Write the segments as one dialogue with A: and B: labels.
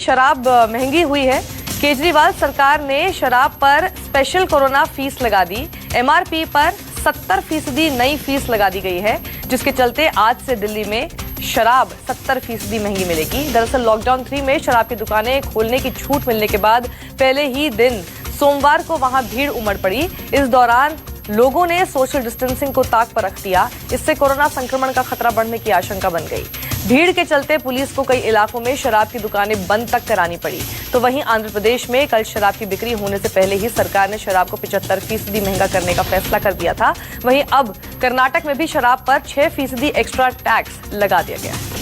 A: शराब महंगी हुई है। केजरीवाल सरकार ने शराब पर स्पेशल कोरोना फीस लगा दी। एमआरपी पर 70% नई फीस लगा दी गई है, जिसके चलते आज से दिल्ली में शराब 70% महंगी मिलेगी। दरअसल लॉकडाउन 3 में शराब की दुकानें खोलने की छूट मिलने के बाद पहले ही दिन सोमवार को वहां भीड़ उमड़ पड़ी। इस दौरान लोगों ने सोशल डिस्टेंसिंग को ताक पर रख दिया। इससे कोरोना संक्रमण का खतरा बढ़ने की आशंका बन गई। भीड़ के चलते पुलिस को कई इलाकों में शराब की दुकानें बंद तक करानी पड़ी। तो वहीं आंध्र प्रदेश में कल शराब की बिक्री होने से पहले ही सरकार ने शराब को 75% महंगा करने का फैसला कर दिया था। वहीं अब कर्नाटक में भी शराब पर 6% एक्स्ट्रा टैक्स लगा दिया गया है।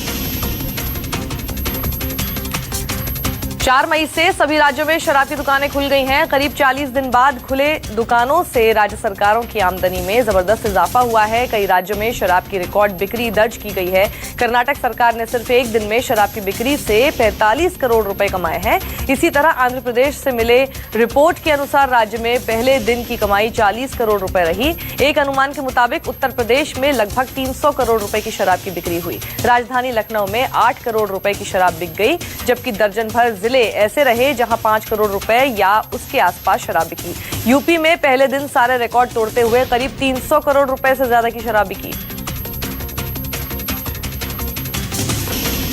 A: 4 मई से सभी राज्यों में शराब की दुकानें खुल गई हैं। करीब 40 दिन बाद खुले दुकानों से राज्य सरकारों की आमदनी में जबरदस्त इजाफा हुआ है। कई राज्यों में शराब की रिकॉर्ड बिक्री दर्ज की गई है। कर्नाटक सरकार ने सिर्फ एक दिन में शराब की बिक्री से 45 करोड़ रुपए कमाए हैं। इसी तरह आंध्र प्रदेश से मिले रिपोर्ट के अनुसार राज्य में पहले दिन की कमाई 40 करोड़ रुपए रही। एक अनुमान के मुताबिक उत्तर प्रदेश में लगभग 300 करोड़ रुपए की शराब की बिक्री हुई। राजधानी लखनऊ में 8 करोड़ रुपए की शराब बिक गई, जबकि दर्जन भर जिले ऐसे रहे जहां 5 करोड़ रुपए या उसके आसपास शराब बिकी। यूपी में पहले दिन सारे रिकॉर्ड तोड़ते हुए करीब 300 करोड़ रुपए से ज्यादा की शराब बिकी।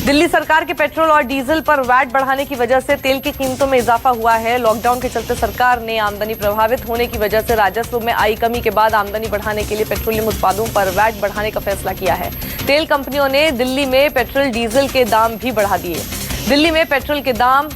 A: दिल्ली सरकार के पेट्रोल और डीजल पर वैट बढ़ाने की वजह से तेल की कीमतों में इजाफा हुआ है। लॉकडाउन के चलते सरकार ने आमदनी प्रभावित होने की वजह से राजस्व में आई कमी के बाद आमदनी बढ़ाने के लिए पेट्रोलियम उत्पादों पर वैट बढ़ाने का फैसला किया है। तेल कंपनियों ने दिल्ली में पेट्रोल डीजल के दाम भी बढ़ा दिए। दिल्ली में पेट्रोल के दाम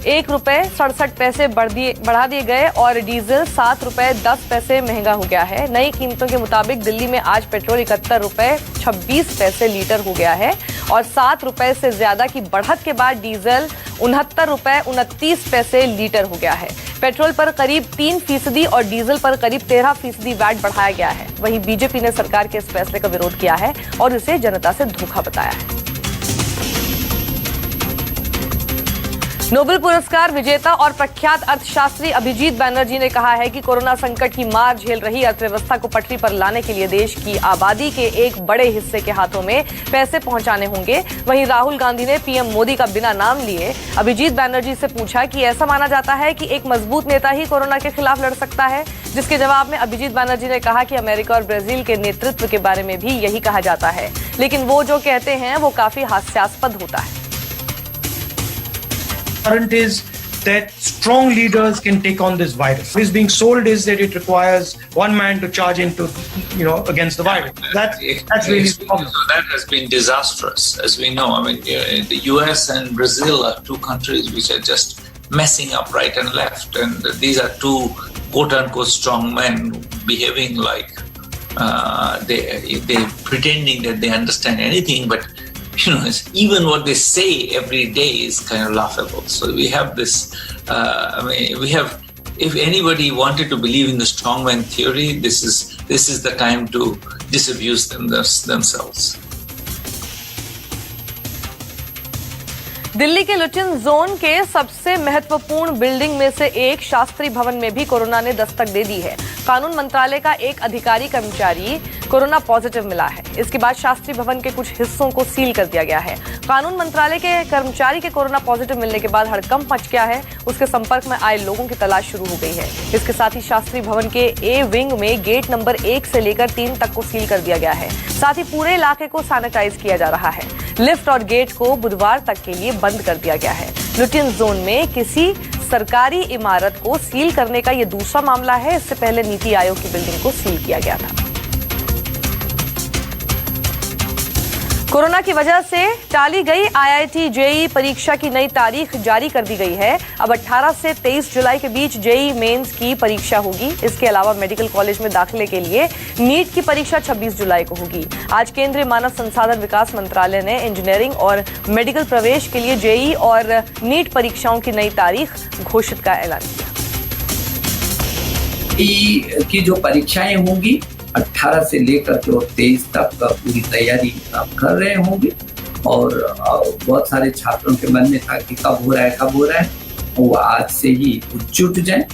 A: 1 रुपए 67 पैसे बढ़ा दिए गए और डीजल 7 रुपए 10 पैसे महंगा हो गया है। नई कीमतों के मुताबिक दिल्ली में आज पेट्रोल 71 रुपए 26 पैसे लीटर हो गया है और 7 रुपए से ज्यादा की बढ़त के बाद डीजल 69 रुपए 29 पैसे लीटर हो गया है। पेट्रोल पर करीब 3% और डीजल पर करीब 13% वैट बढ़ाया गया है। वहीं बीजेपी ने सरकार के इस फैसले का विरोध किया है और इसे जनता से धोखा बताया है। नोबेल पुरस्कार विजेता और प्रख्यात अर्थशास्त्री अभिजीत बैनर्जी ने कहा है कि कोरोना संकट की मार झेल रही अर्थव्यवस्था को पटरी पर लाने के लिए देश की आबादी के एक बड़े हिस्से के हाथों में पैसे पहुंचाने होंगे। वहीं राहुल गांधी ने पीएम मोदी का बिना नाम लिए अभिजीत बैनर्जी से पूछा कि ऐसा माना जाता है कि एक मजबूत नेता ही कोरोना के खिलाफ लड़ सकता है, जिसके जवाब में अभिजीत बैनर्जी ने कहा कि अमेरिका और ब्राजील के नेतृत्व के बारे में भी यही कहा जाता है, लेकिन वो जो कहते हैं वो काफी हास्यास्पद होता है।
B: Current is that strong leaders can take on this virus. What is being sold is that it requires one man to charge into, against the virus. That's really the problem.
C: So that has been disastrous, as we know. I mean, the US and Brazil are 2 countries which are just messing up right and left, and these are 2 quote-unquote strong men behaving like they pretending that they understand anything, but even what they say every day is kind of laughable. So we have this, if anybody wanted to believe in the strongman theory, this is the time to disabuse themselves.
A: Delhi के Lutyens zone के सबसे महत्वपूर्ण building में से एक शास्त्री भवन में भी कोरोना ने दस्तक दे दी है। कानून मंत्रालय का एक अधिकारी कर्मचारी कोरोना पॉजिटिव मिला है। इसके बाद शास्त्री भवन के कुछ हिस्सों को सील कर दिया गया है। कानून मंत्रालय के कर्मचारी के कोरोना पॉजिटिव मिलने के बाद हड़कंप मच गया है। उसके संपर्क में आए लोगों की तलाश शुरू हो गई है। इसके साथ ही शास्त्री भवन के ए विंग में गेट नंबर 1 से लेकर 3 तक को सील कर दिया गया है। साथ ही पूरे इलाके को सैनिटाइज किया जा रहा है। लिफ्ट और गेट को बुधवार तक के लिए बंद कर दिया गया है। लुटियन जोन में किसी सरकारी इमारत को सील करने का यह दूसरा मामला है। इससे पहले नीति आयोग की बिल्डिंग को सील किया गया था। कोरोना की वजह से टाली गई आईआईटी जेईई परीक्षा की नई तारीख जारी कर दी गई है। अब 18 से 23 जुलाई के बीच जेईई मेंस की परीक्षा होगी। इसके अलावा मेडिकल कॉलेज में दाखिले के लिए नीट की परीक्षा 26 जुलाई को होगी। आज केंद्रीय मानव संसाधन विकास मंत्रालय ने इंजीनियरिंग और मेडिकल प्रवेश के लिए जेईई और नीट परीक्षाओं की नई तारीख घोषित का ऐलान किया।
D: की जो परीक्षाएं होंगी 18 से लेकर के 23 तक पूरी तैयारी कर रहे होंगे और बहुत सारे छात्रों के मन में था कि कब हो रहा है वो आज से ही जुट जाए।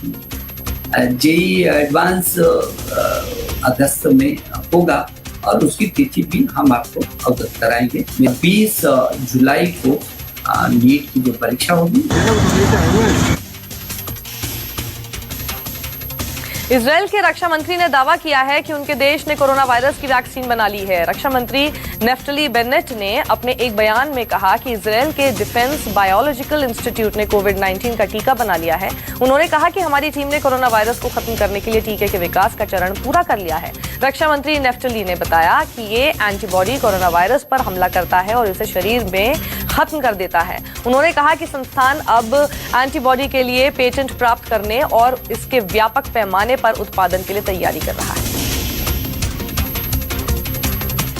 D: जेईई एडवांस अगस्त में होगा और उसकी तिथि भी हम आपको अवगत कराएंगे। 20 जुलाई को नीट की जो परीक्षा होगी।
A: इजराइल के रक्षा मंत्री ने दावा किया है कि उनके देश ने कोरोना वायरस की वैक्सीन बना ली है। रक्षा मंत्री नेफ्टली बेनेट ने अपने एक बयान में कहा कि इजराइल के डिफेंस बायोलॉजिकल इंस्टीट्यूट ने कोविड-19 का टीका बना लिया है। उन्होंने कहा कि हमारी टीम ने कोरोना वायरस को खत्म करने के लिए टीके के विकास का चरण पूरा कर लिया है। रक्षा मंत्री नेफ्टली ने बताया कि ये एंटीबॉडी कोरोना वायरस पर हमला करता है और इसे शरीर में खत्म कर देता है। उन्होंने कहा कि संस्थान अब एंटीबॉडी के लिए पेटेंट प्राप्त करने और इसके व्यापक पैमाने पर उत्पादन के लिए तैयारी कर रहा है।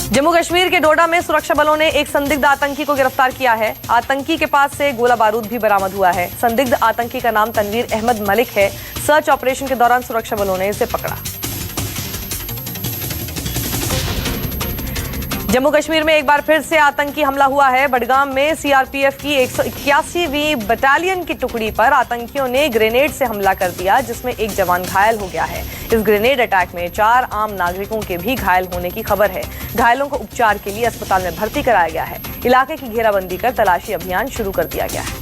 A: जम्मू कश्मीर के डोडा में सुरक्षा बलों ने एक संदिग्ध आतंकी को गिरफ्तार किया है। आतंकी के पास से गोला बारूद भी बरामद हुआ है। संदिग्ध आतंकी का नाम तनवीर अहमद मलिक है। सर्च ऑपरेशन के दौरान सुरक्षा बलों ने इसे पकड़ा। जम्मू कश्मीर में एक बार फिर से आतंकी हमला हुआ है। बडगाम में सीआरपीएफ की 181वीं बटालियन की टुकड़ी पर आतंकियों ने ग्रेनेड से हमला कर दिया, जिसमें एक जवान घायल हो गया है। इस ग्रेनेड अटैक में 4 आम नागरिकों के भी घायल होने की खबर है। घायलों को उपचार के लिए अस्पताल में भर्ती कराया गया है। इलाके की घेराबंदी कर तलाशी अभियान शुरू कर दिया गया है।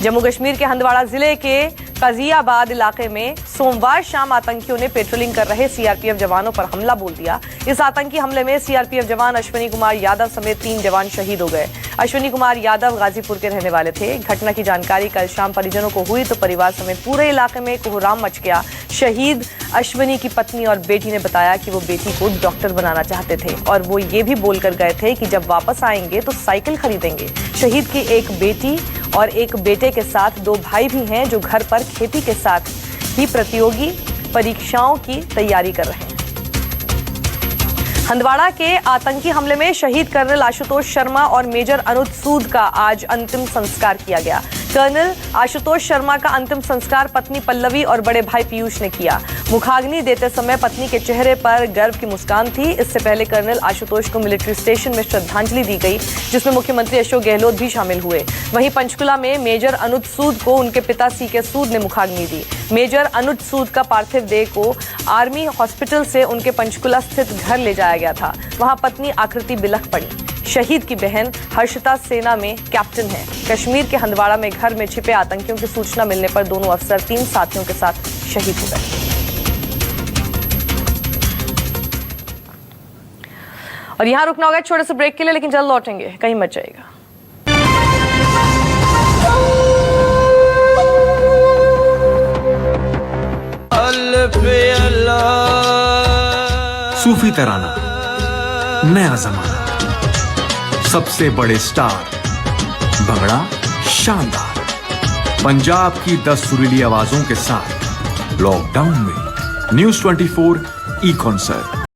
A: जम्मू कश्मीर के हंदवाड़ा जिले के काजियाबाद इलाके में सोमवार शाम आतंकियों ने पेट्रोलिंग कर रहे सीआरपीएफ जवानों पर हमला बोल दिया। इस आतंकी हमले में सीआरपीएफ जवान अश्विनी कुमार यादव समेत 3 जवान शहीद हो गए। अश्विनी कुमार यादव गाजीपुर के रहने वाले थे। घटना की जानकारी कल शाम परिजनों को हुई तो परिवार समेत पूरे इलाके में कोहराम मच गया। शहीद अश्विनी की पत्नी और बेटी ने बताया कि वो बेटी को डॉक्टर बनाना चाहते थे और वो ये भी बोलकर गए थे कि जब वापस आएंगे तो साइकिल खरीदेंगे। शहीद की एक बेटी और एक बेटे के साथ 2 भाई भी हैं जो घर पर खेती के साथ ही प्रतियोगी परीक्षाओं की तैयारी कर रहे हैं। हंदवाड़ा के आतंकी हमले में शहीद कर्नल आशुतोष शर्मा और मेजर अनुज सूद का आज अंतिम संस्कार किया गया। कर्नल आशुतोष शर्मा का अंतिम संस्कार पत्नी पल्लवी और बड़े भाई पीयूष ने किया। मुखाग्नि देते समय पत्नी के चेहरे पर गर्व की मुस्कान थी। इससे पहले कर्नल आशुतोष को मिलिट्री स्टेशन में श्रद्धांजलि दी गई, जिसमें मुख्यमंत्री अशोक गहलोत भी शामिल हुए। वहीं पंचकुला में मेजर अनुज सूद को उनके पिता सीके सूद ने मुखाग्नि दी। मेजर अनुज सूद का पार्थिव देह को आर्मी हॉस्पिटल से उनके पंचकुला स्थित घर ले जाया गया था। वहां पत्नी आकृति बिलख पड़ी। शहीद की बहन हर्षिता सेना में कैप्टन है। कश्मीर के हंदवाड़ा में घर में छिपे आतंकियों की सूचना मिलने पर दोनों अफसर 3 साथियों के साथ शहीद हो गए। और यहां रुकना होगा छोटे से ब्रेक के लिए, लेकिन जल्द लौटेंगे, कहीं मत जाइएगा।
E: सूफी तराना, नया जमाना, सबसे बड़े स्टार, भंगड़ा शानदार, पंजाब की 10 सुरीली आवाजों के साथ लॉकडाउन में न्यूज़ 24 ई कॉन्सर्ट।